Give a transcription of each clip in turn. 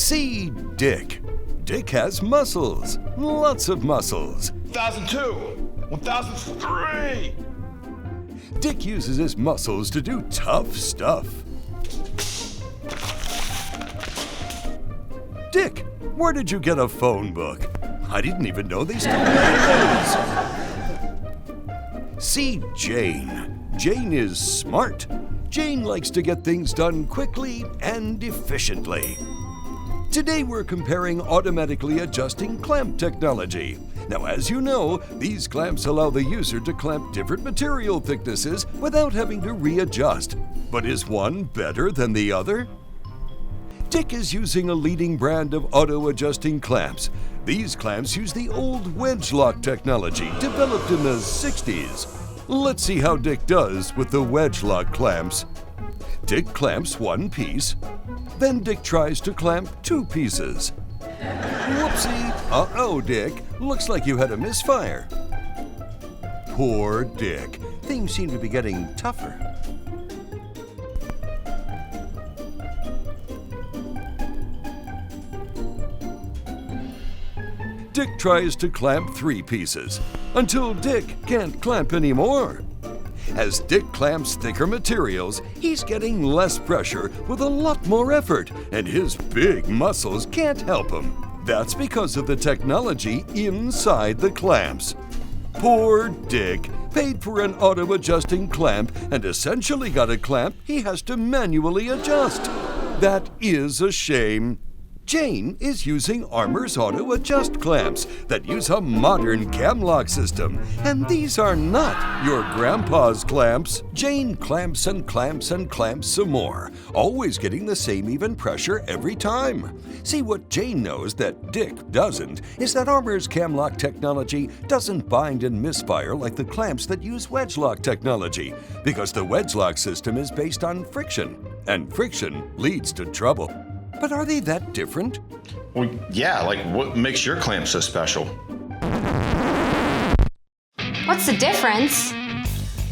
See Dick. Dick has muscles, lots of muscles. 1002, 1003. Dick uses his muscles to do tough stuff. Dick, where did you get a phone book? I didn't even know they still made those. See Jane. Jane is smart. Jane likes to get things done quickly and efficiently. Today we're comparing automatically adjusting clamp technology. Now, as you know, these clamps allow the user to clamp different material thicknesses without having to readjust. But is one better than the other? Dick is using a leading brand of auto-adjusting clamps. These clamps use the old Wedge lock technology developed in the 60s. Let's see how Dick does with the Wedge lock clamps. Dick clamps one piece. Then Dick tries to clamp two pieces. Whoopsie! Uh-oh, Dick. Looks like you had a misfire. Poor Dick. Things seem to be getting tougher. Dick tries to clamp three pieces, until Dick can't clamp anymore. As Dick clamps thicker materials, he's getting less pressure with a lot more effort, and his big muscles can't help him. That's because of the technology inside the clamps. Poor Dick paid for an auto-adjusting clamp and essentially got a clamp he has to manually adjust. That is a shame. Jane is using Armor's auto-adjust clamps that use a modern cam lock system, and these are not your grandpa's clamps. Jane clamps and clamps and clamps some more, always getting the same even pressure every time. See, what Jane knows that Dick doesn't is that Armor's cam lock technology doesn't bind and misfire like the clamps that use wedge lock technology, because the wedge lock system is based on friction, and friction leads to trouble. But are they that different? Well, yeah, like what makes your clamp so special? What's the difference?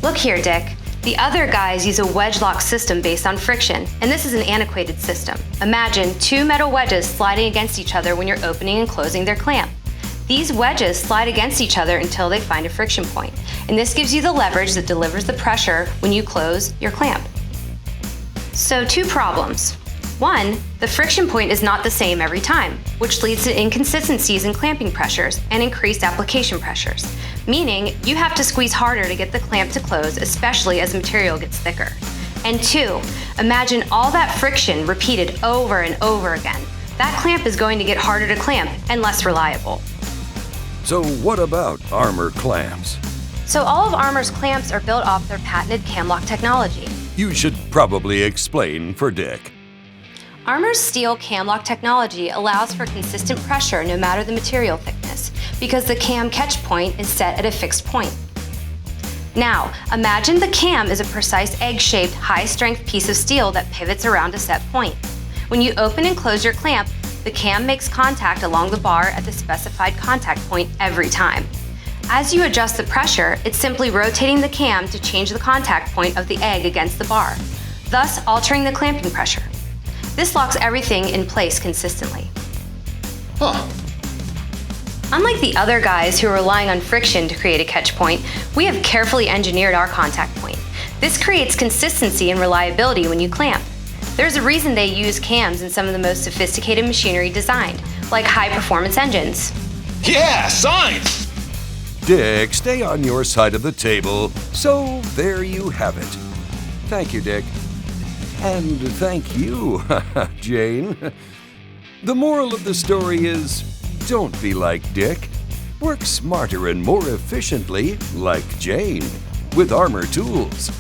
Look here, Dick. The other guys use a wedge lock system based on friction, and this is an antiquated system. Imagine two metal wedges sliding against each other when you're opening and closing their clamp. These wedges slide against each other until they find a friction point, and this gives you the leverage that delivers the pressure when you close your clamp. So, two problems. One, the friction point is not the same every time, which leads to inconsistencies in clamping pressures and increased application pressures, meaning you have to squeeze harder to get the clamp to close, especially as the material gets thicker. And two, imagine all that friction repeated over and over again. That clamp is going to get harder to clamp and less reliable. So what about Armor clamps? So all of Armor's clamps are built off their patented cam lock technology. You should probably explain for Dick. Armor's steel cam lock technology allows for consistent pressure no matter the material thickness, because the cam catch point is set at a fixed point. Now, imagine the cam is a precise egg-shaped, high-strength piece of steel that pivots around a set point. When you open and close your clamp, the cam makes contact along the bar at the specified contact point every time. As you adjust the pressure, it's simply rotating the cam to change the contact point of the egg against the bar, thus altering the clamping pressure. This locks everything in place consistently. Huh. Unlike the other guys who are relying on friction to create a catch point, we have carefully engineered our contact point. This creates consistency and reliability when you clamp. There's a reason they use cams in some of the most sophisticated machinery designed, like high-performance engines. Yeah, science! Dick, stay on your side of the table. So there you have it. Thank you, Dick. And thank you, Jane. The moral of the story is, don't be like Dick. Work smarter and more efficiently like Jane with Armor tools.